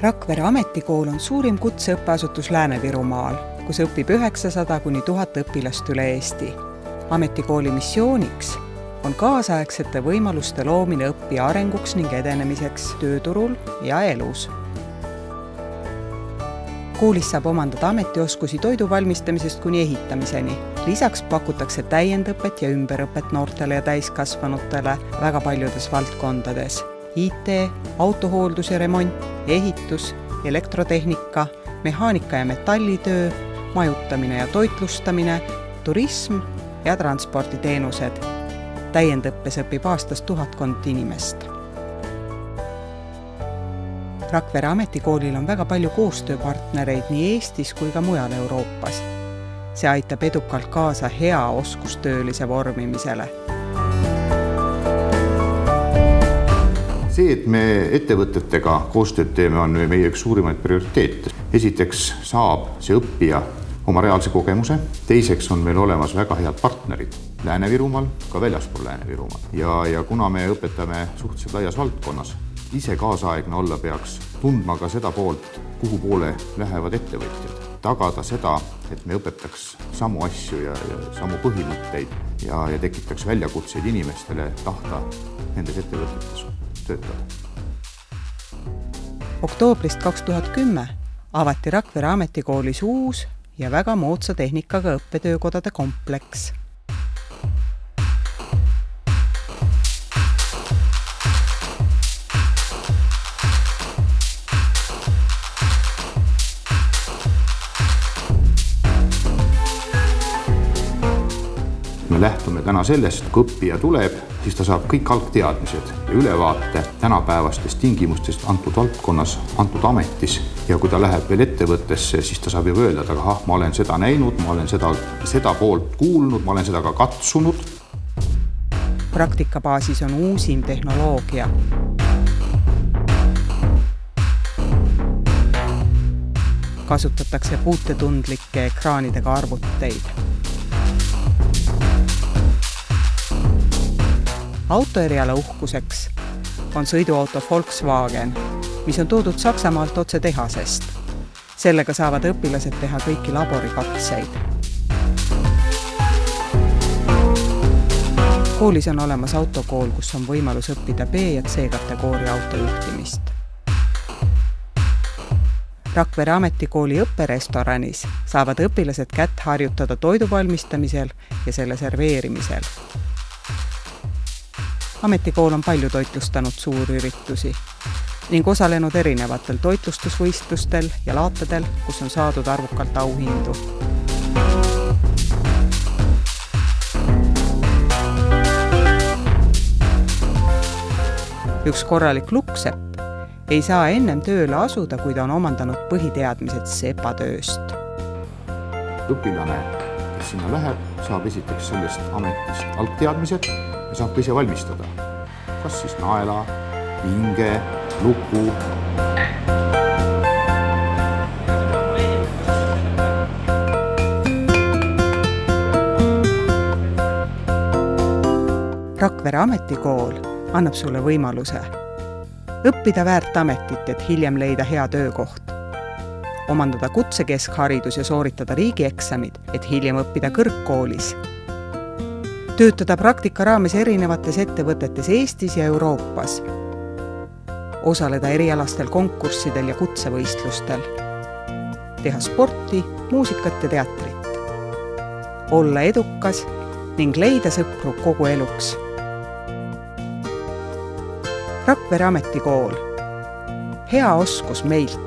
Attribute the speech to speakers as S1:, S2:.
S1: Rakvere Ametikool on suurim kutseõppeasutus Lääne-Virumaal, kus õpib 900 kuni 1000 õpilast üle Eesti. Ametikooli missiooniks on kaasaegsete võimaluste loomine õppija arenguks ning edenemiseks tööturul ja elus. Koolis saab omandada ametioskusi toidu valmistamisest kuni ehitamiseni. Lisaks pakutakse täiendõpet ja ümberõpet noortele ja täiskasvanutele väga paljudes valdkondades. IT, autohooldus ja remont, ehitus, elektrotehnika, mehaanika ja metallitöö, majutamine ja toitlustamine, turism ja transporditeenused. Täiendõppes õpib aastas 1000 inimest. Rakvere Ametikoolil on väga palju koostööpartnereid nii Eestis kui ka mujal Euroopas. See aitab edukalt kaasa hea oskustöölise vormimisele.
S2: See, et me ettevõtetega koostööd teeme, on meie üks suurimaid prioriteete. Esiteks saab see õppija oma reaalse kogemuse, teiseks on meil olemas väga head partnerid Lääne-Virumaal, ka väljaspool Lääne-Virumaal. Ja kuna me õpetame suhteliselt laias valdkonnas, ise kaasaegne olla peaks tundma ka seda poolt, kuhu poole lähevad ettevõtjad. Tagada seda, et me õpetaks samu asju ja samu põhimõtteid ja tekitaks väljakutseid inimestele tahta nendes ettevõtetes töötada.
S1: Oktoobrist 2010 avati Rakvere Ametikoolis uus ja väga moodsa tehnikaga õppetöökodade kompleks.
S2: Me lähtume täna sellest, kui õppija tuleb, siis ta saab kõik algteadmised ja ülevaate tänapäevastest tingimustest antud valdkonnas, antud ametis. Ja kui ta läheb veel ettevõttesse, siis ta saab ju öelda, et aga ma olen seda näinud, ma olen seda poolt kuulnud, ma olen seda ka katsunud.
S1: Praktikabaasis on uusim tehnoloogia. Kasutatakse puutetundlike ekraanidega arvuteid. Autoeriala uhkuseks on sõiduauto Volkswagen, mis on toodud Saksamaalt otse tehasest. Sellega saavad õpilased teha kõiki laborikatseid. Koolis on olemas autokool, kus on võimalus õppida B- ja C-kategooria autojuhtimist. Rakvere Ametikooli õpperestoranis saavad õpilased kätt harjutada toidu valmistamisel ja selle serveerimisel. Ametikool on palju toitlustanud suurüritusi ning osalenud erinevatel toitlustusvõistlustel ja laatedel, kus on saadud arvukalt auhindu. Üks korralik luksepp ei saa ennem tööle asuda, kui ta on omandanud põhiteadmised sepatööst.
S2: Õpilane, kes sinna läheb, saab esiteks sellest ametist algteadmised ja saab ka ise valmistada. Kas siis naela, vinge, luku.
S1: Rakvere Ametikool annab sulle võimaluse õppida väärt ametit, et hiljem leida hea töökoht. Omandada kutsekeskharidus ja sooritada riigieksamid, et hiljem õppida kõrgkoolis. Töötada praktika raames erinevates ettevõtetes Eestis ja Euroopas. Osaleda erialastel konkurssidel ja kutsevõistlustel. Teha sporti, muusikat ja teatrit. Olla edukas ning leida sõpru kogu eluks. Rakvere Ametikool. Hea oskus meilt.